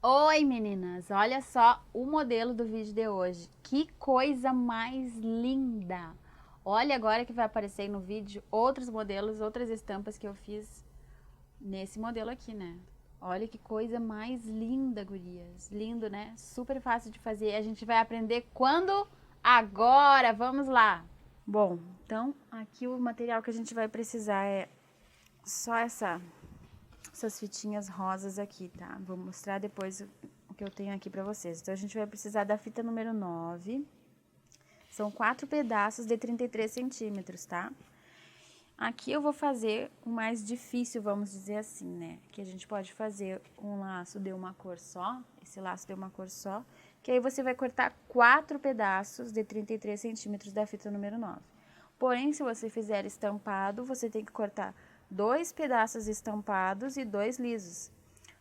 Oi meninas, olha só o modelo do vídeo de hoje, que coisa mais linda! Olha agora que vai aparecer aí no vídeo outros modelos, outras estampas que eu fiz nesse modelo aqui, né? Olha que coisa mais linda, gurias, lindo, né? Super fácil de fazer, a gente vai aprender quando? Agora, vamos lá! Bom, então aqui o material que a gente vai precisar é só essas fitinhas rosas aqui, tá? Vou mostrar depois o que eu tenho aqui pra vocês. Então, a gente vai precisar da fita número 9. São 4 pedaços de 33 centímetros, tá? Aqui eu vou fazer o mais difícil, vamos dizer assim, né? Que a gente pode fazer um laço de uma cor só, esse laço de uma cor só, que aí você vai cortar 4 pedaços de 33 centímetros da fita número 9. Porém, se você fizer estampado, você tem que cortar 2 pedaços estampados e 2 lisos.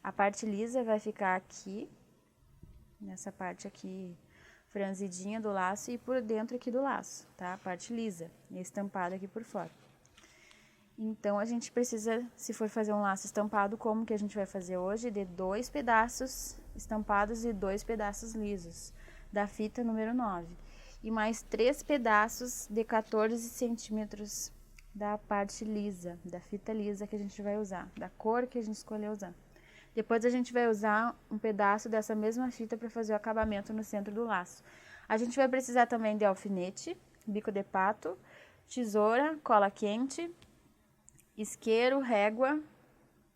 A parte lisa vai ficar aqui, nessa parte aqui franzidinha do laço e por dentro aqui do laço, tá? A parte lisa e estampada aqui por fora. Então, a gente precisa, se for fazer um laço estampado, como que a gente vai fazer hoje? De 2 pedaços estampados e 2 pedaços lisos, da fita número 9. E mais 3 pedaços de 14 centímetros da parte lisa, da fita lisa que a gente vai usar, da cor que a gente escolheu usar. Depois a gente vai usar um pedaço dessa mesma fita para fazer o acabamento no centro do laço. A gente vai precisar também de alfinete, bico de pato, tesoura, cola quente, isqueiro, régua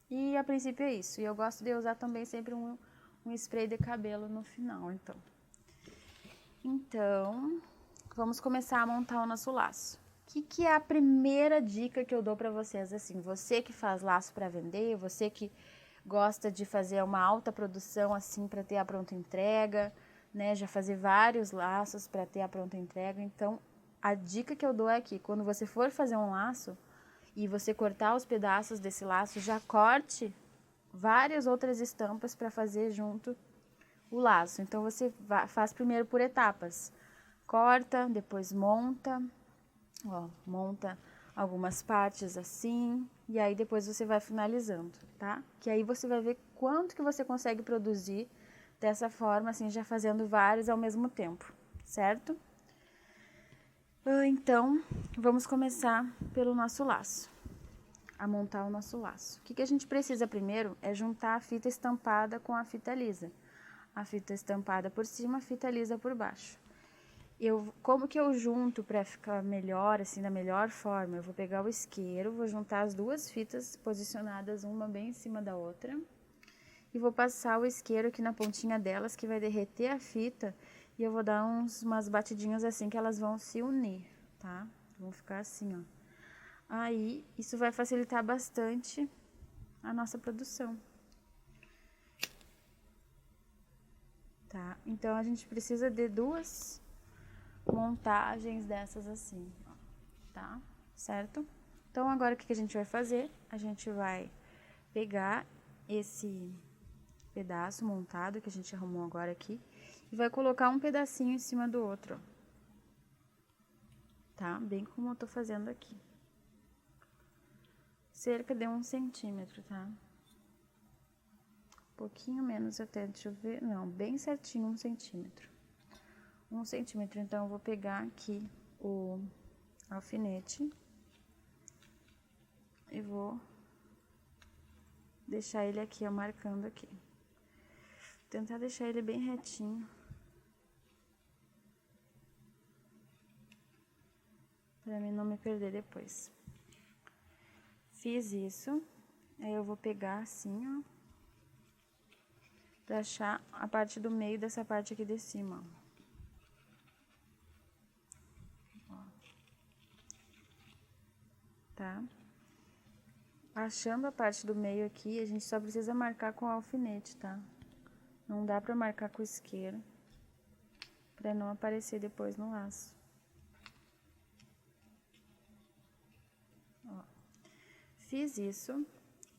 e a princípio é isso. E eu gosto de usar também sempre um spray de cabelo no final, Então, vamos começar a montar o nosso laço. O que é a primeira dica que eu dou para vocês? Assim, você que faz laço para vender, você que gosta de fazer uma alta produção assim para ter a pronta entrega, né? Já fazer vários laços para ter a pronta entrega. Então, a dica que eu dou é que quando você for fazer um laço e você cortar os pedaços desse laço, já corte várias outras estampas para fazer junto o laço. Então, você faz primeiro por etapas. Corta, depois monta, ó, monta algumas partes assim, e aí depois você vai finalizando, tá? Que aí você vai ver quanto que você consegue produzir dessa forma, assim, já fazendo vários ao mesmo tempo, certo? Então, vamos começar pelo nosso laço, a montar o nosso laço. O que a gente precisa primeiro é juntar a fita estampada com a fita lisa. A fita estampada por cima, a fita lisa por baixo. Como que eu junto para ficar melhor, assim, da melhor forma? Eu vou pegar o isqueiro, vou juntar as duas fitas posicionadas uma bem em cima da outra. E vou passar o isqueiro aqui na pontinha delas, que vai derreter a fita. E eu vou dar umas batidinhas assim, que elas vão se unir, tá? Vão ficar assim, ó. Aí, isso vai facilitar bastante a nossa produção. Tá? Então, a gente precisa de 2 montagens dessas assim, ó, tá? Certo? Então, agora o que a gente vai fazer? A gente vai pegar esse pedaço montado que a gente arrumou agora aqui e vai colocar um pedacinho em cima do outro, ó, tá? Bem como eu tô fazendo aqui. Cerca de 1 centímetro, tá? Um pouquinho menos até, deixa eu ver, não, bem certinho 1 centímetro. 1 centímetro, então eu vou pegar aqui o alfinete e vou deixar ele aqui, ó, marcando aqui. Tentar deixar ele bem retinho. Pra mim não me perder depois. Fiz isso. Aí eu vou pegar assim, ó. Pra achar a parte do meio dessa parte aqui de cima, ó. Tá? Achando a parte do meio aqui, a gente só precisa marcar com o alfinete, tá? Não dá pra marcar com o isqueiro, pra não aparecer depois no laço. Ó. Fiz isso,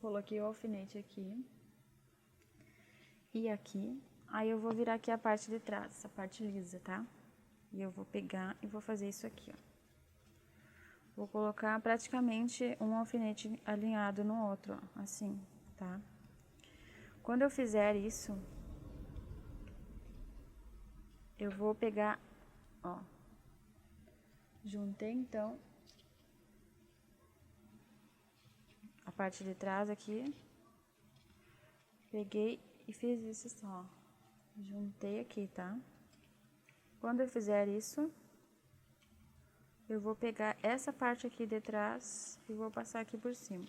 coloquei o alfinete aqui e aqui. Aí eu vou virar aqui a parte de trás, essa parte lisa, tá? E eu vou pegar e vou fazer isso aqui, ó. Vou colocar praticamente um alfinete alinhado no outro, ó, assim, tá? Quando eu fizer isso, eu vou pegar, ó, juntei então a parte de trás aqui, peguei e fiz isso só, juntei aqui, tá? Quando eu fizer isso, eu vou pegar essa parte aqui de trás e vou passar aqui por cima.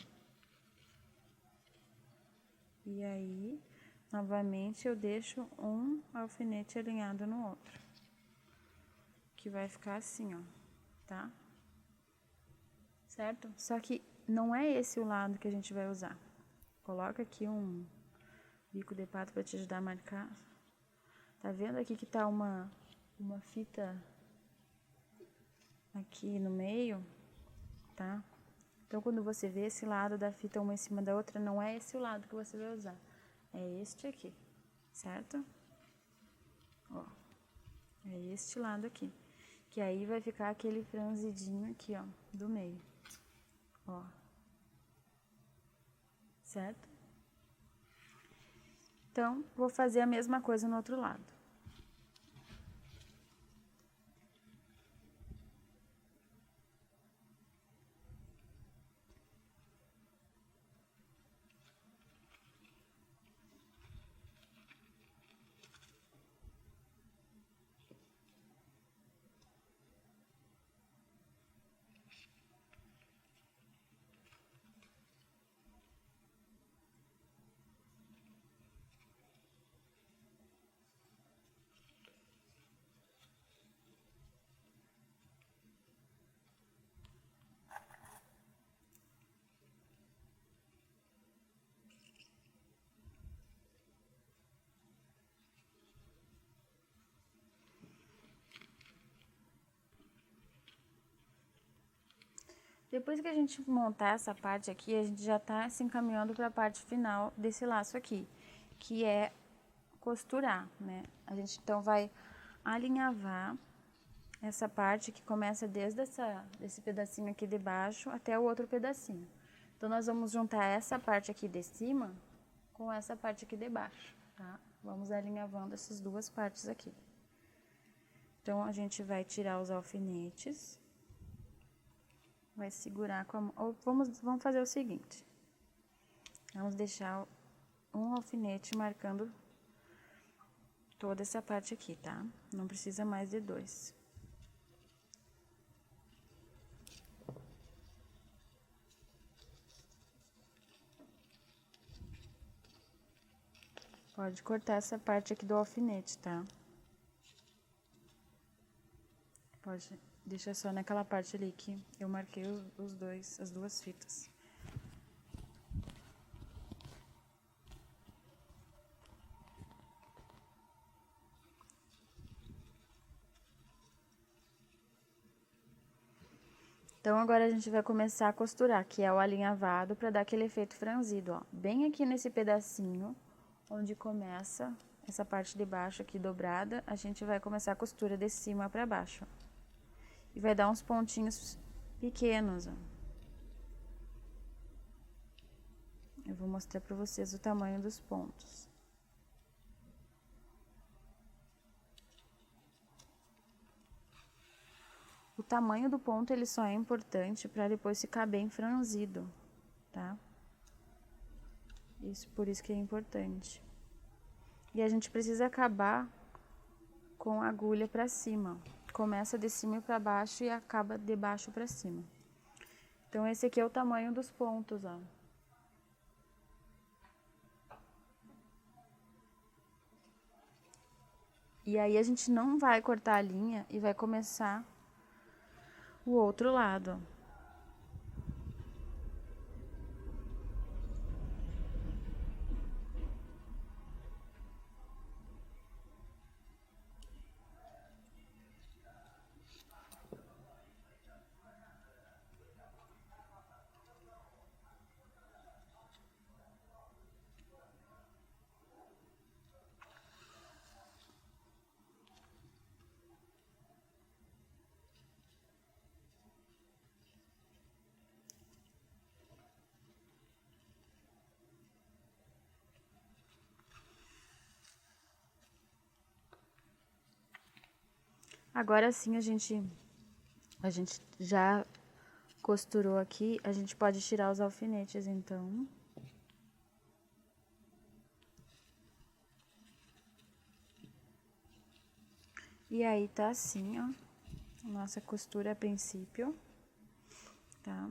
E aí, novamente, eu deixo um alfinete alinhado no outro. Que vai ficar assim, ó, tá? Certo? Só que não é esse o lado que a gente vai usar. Coloca aqui um bico de pato para te ajudar a marcar. Tá vendo aqui que tá uma fita aqui no meio, tá? Então, quando você vê esse lado da fita uma em cima da outra, não é esse o lado que você vai usar. É este aqui, certo? Ó, é este lado aqui. Que aí vai ficar aquele franzidinho aqui, ó, do meio. Ó. Certo? Então, vou fazer a mesma coisa no outro lado. Depois que a gente montar essa parte aqui, a gente já tá se encaminhando para a parte final desse laço aqui, que é costurar, né? A gente então vai alinhavar essa parte que começa desde desse pedacinho aqui de baixo até o outro pedacinho. Então, nós vamos juntar essa parte aqui de cima com essa parte aqui de baixo, tá? Vamos alinhavando essas duas partes aqui. Então, a gente vai tirar os alfinetes. Vai segurar com a mão. Ou vamos fazer o seguinte. Vamos deixar um alfinete marcando toda essa parte aqui, tá? Não precisa mais de dois. Pode cortar essa parte aqui do alfinete, tá? Pode deixar só naquela parte ali que eu marquei as duas fitas. Então, agora a gente vai começar a costurar, que é o alinhavado, para dar aquele efeito franzido, ó. Bem aqui nesse pedacinho, onde começa essa parte de baixo aqui dobrada, a gente vai começar a costura de cima para baixo, ó. E vai dar uns pontinhos pequenos, ó. Eu vou mostrar para vocês o tamanho dos pontos. O tamanho do ponto, ele só é importante para depois ficar bem franzido, tá? Por isso que é importante. E a gente precisa acabar com a agulha para cima. Começa de cima para baixo e acaba de baixo para cima. Então, esse aqui é o tamanho dos pontos, ó. E aí, a gente não vai cortar a linha e vai começar o outro lado. Agora sim a gente já costurou aqui, a gente pode tirar os alfinetes, então. E aí tá assim, ó, nossa costura a princípio, tá?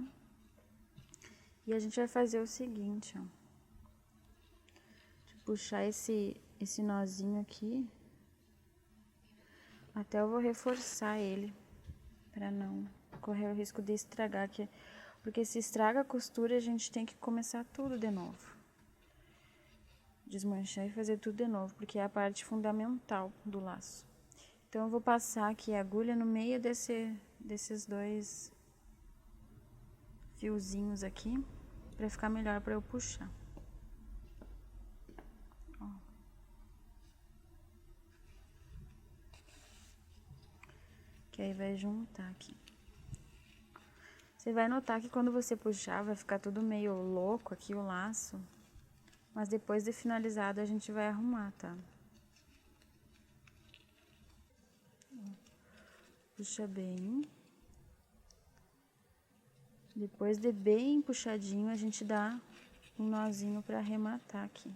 E a gente vai fazer o seguinte, ó. Puxar esse nozinho aqui. Até eu vou reforçar ele, pra não correr o risco de estragar aqui. Porque se estraga a costura, a gente tem que começar tudo de novo. Desmanchar e fazer tudo de novo, porque é a parte fundamental do laço. Então, eu vou passar aqui a agulha no meio desses dois fiozinhos aqui, pra ficar melhor pra eu puxar. Ó. Que aí vai juntar aqui. Você vai notar que quando você puxar, vai ficar tudo meio louco aqui o laço. Mas depois de finalizado, a gente vai arrumar, tá? Puxa bem. Depois de bem puxadinho, a gente dá um nozinho pra arrematar aqui.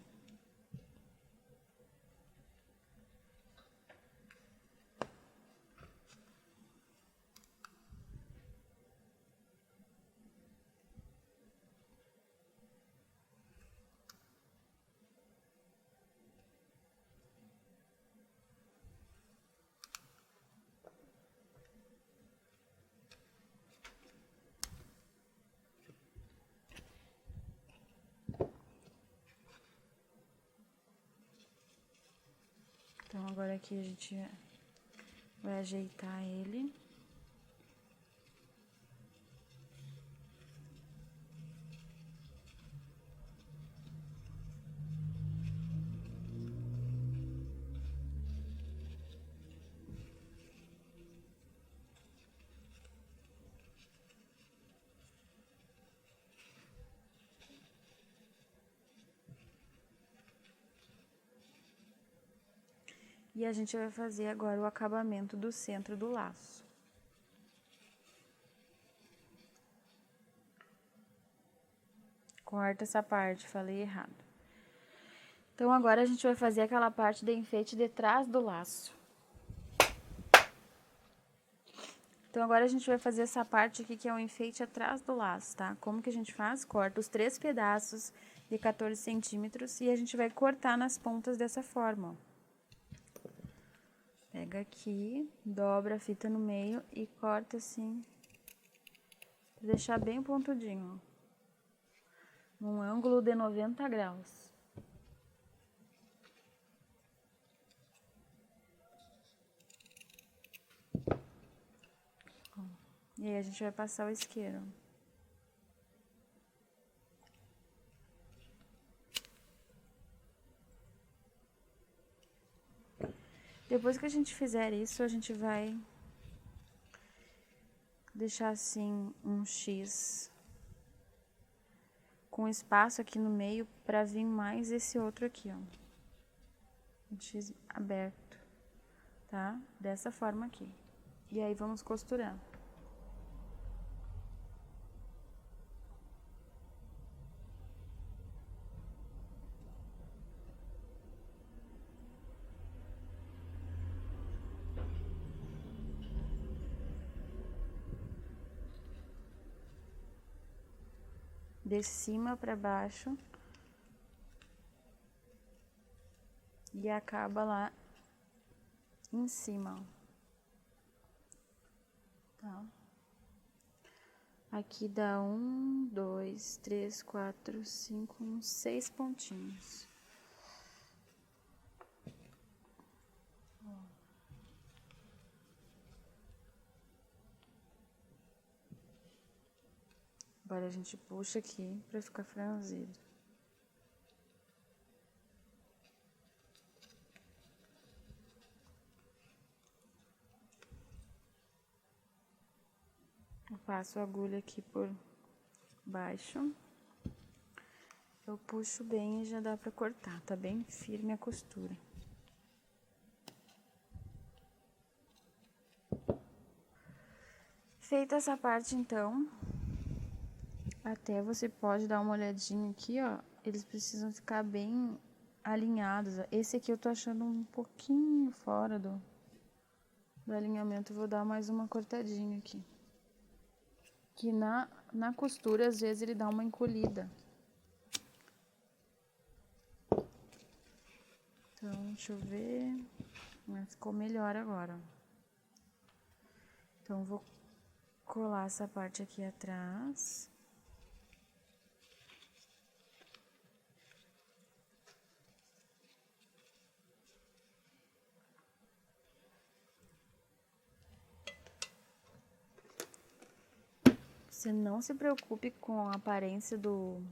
Então, agora aqui a gente vai ajeitar ele. E a gente vai fazer agora o acabamento do centro do laço. Corta essa parte, falei errado. Então, agora a gente vai fazer aquela parte de enfeite de trás do laço. Então, agora a gente vai fazer essa parte aqui, que é o enfeite atrás do laço, tá? Como que a gente faz? Corta os 3 pedaços de 14 centímetros e a gente vai cortar nas pontas dessa forma, ó. Pega aqui, dobra a fita no meio e corta assim, pra deixar bem pontudinho, ó. Num ângulo de 90 graus. E aí, a gente vai passar o isqueiro. Depois que a gente fizer isso, a gente vai deixar assim um X com espaço aqui no meio pra vir mais esse outro aqui, ó. Um X aberto, tá? Dessa forma aqui. E aí, vamos costurar. De cima pra baixo. E acaba lá em cima, ó. Tá? Aqui dá 1, 2, 3, 4, 5, uns 6 pontinhos. Agora a gente puxa aqui pra ficar franzido. Eu passo a agulha aqui por baixo. Eu puxo bem e já dá pra cortar, tá bem firme a costura. Feita essa parte, então, até você pode dar uma olhadinha aqui, ó. Eles precisam ficar bem alinhados. Esse aqui eu tô achando um pouquinho fora do alinhamento. Vou dar mais uma cortadinha aqui. Que na costura, às vezes, ele dá uma encolhida. Então, deixa eu ver. Ficou melhor agora. Então, vou colar essa parte aqui atrás. Você não se preocupe com a aparência do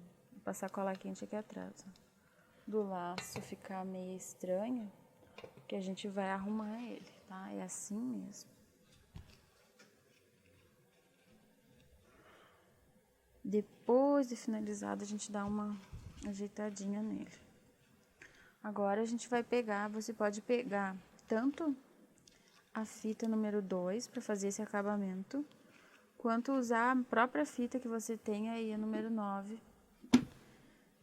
passar cola quente aqui atrás, ó. Do laço ficar meio estranho, que a gente vai arrumar ele, tá? É assim mesmo. Depois de finalizado, a gente dá uma ajeitadinha nele. Agora a gente vai pegar, você pode pegar tanto a fita número 2 para fazer esse acabamento, quanto usar a própria fita que você tem aí, a número 9,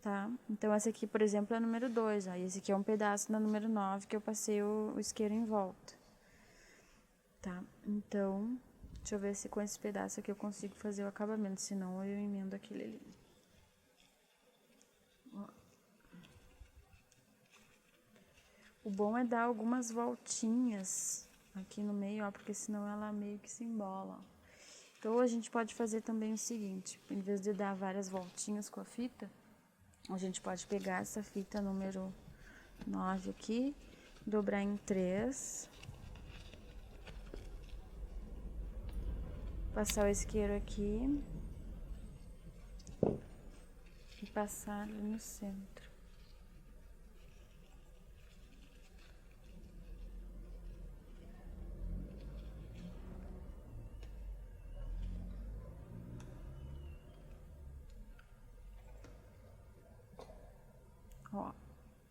tá? Então, essa aqui, por exemplo, é a número 2, ó, e esse aqui é um pedaço da número 9 que eu passei o isqueiro em volta, tá? Então, deixa eu ver se com esse pedaço aqui eu consigo fazer o acabamento, senão eu emendo aquele ali. Ó. O bom é dar algumas voltinhas aqui no meio, ó, porque senão ela meio que se embola, ó. Então, a gente pode fazer também o seguinte, em vez de dar várias voltinhas com a fita, a gente pode pegar essa fita número 9 aqui, dobrar em 3, passar o isqueiro aqui e passar ali no centro. Ó,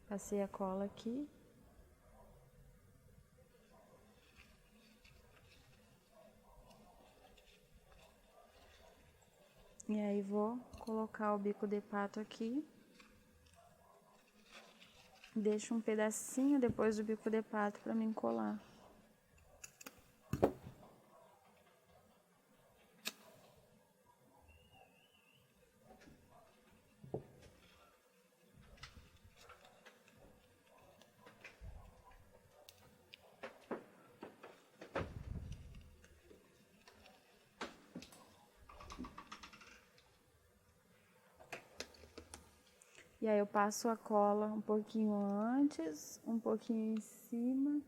passei a cola aqui. E aí, vou colocar o bico de pato aqui. Deixo um pedacinho depois do bico de pato pra mim colar. E aí, eu passo a cola um pouquinho antes, um pouquinho em cima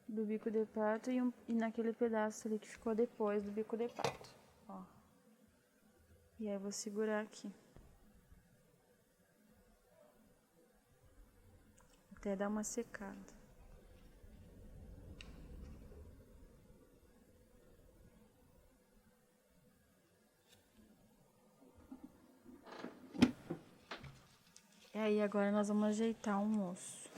do bico de pato e naquele pedaço ali que ficou depois do bico de pato, ó. E aí, eu vou segurar aqui. Até dar uma secada. E aí, agora nós vamos ajeitar o moço.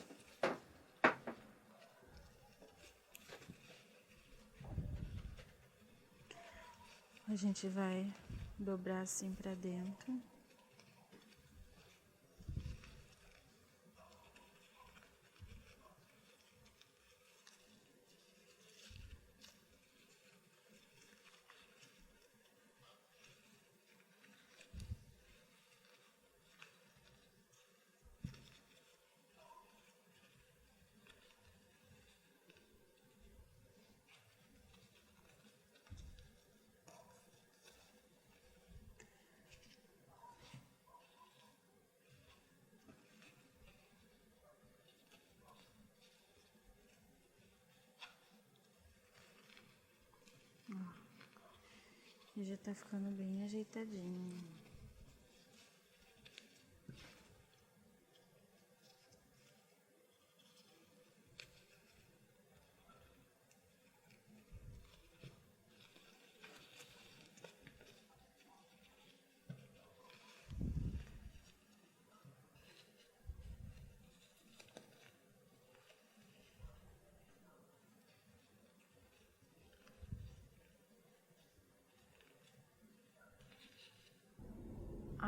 A gente vai dobrar assim pra dentro. E já tá ficando bem ajeitadinho.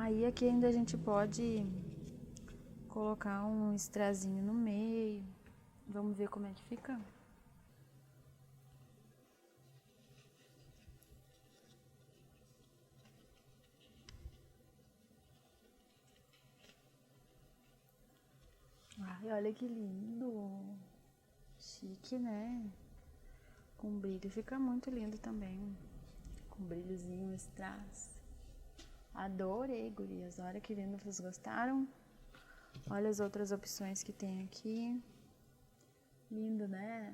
Aí aqui ainda a gente pode colocar um strazinho no meio. Vamos ver como é que fica. Ai, olha que lindo. Chique, né? Com brilho fica muito lindo também. Com brilhozinho, strass. Adorei, gurias. Olha que lindo, vocês gostaram? Olha as outras opções que tem aqui. Lindo, né?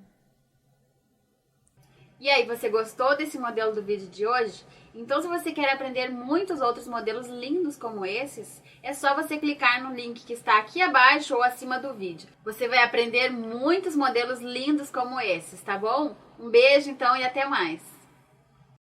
E aí, você gostou desse modelo do vídeo de hoje? Então, se você quer aprender muitos outros modelos lindos como esses, é só você clicar no link que está aqui abaixo ou acima do vídeo. Você vai aprender muitos modelos lindos como esses, tá bom? Um beijo, então, e até mais!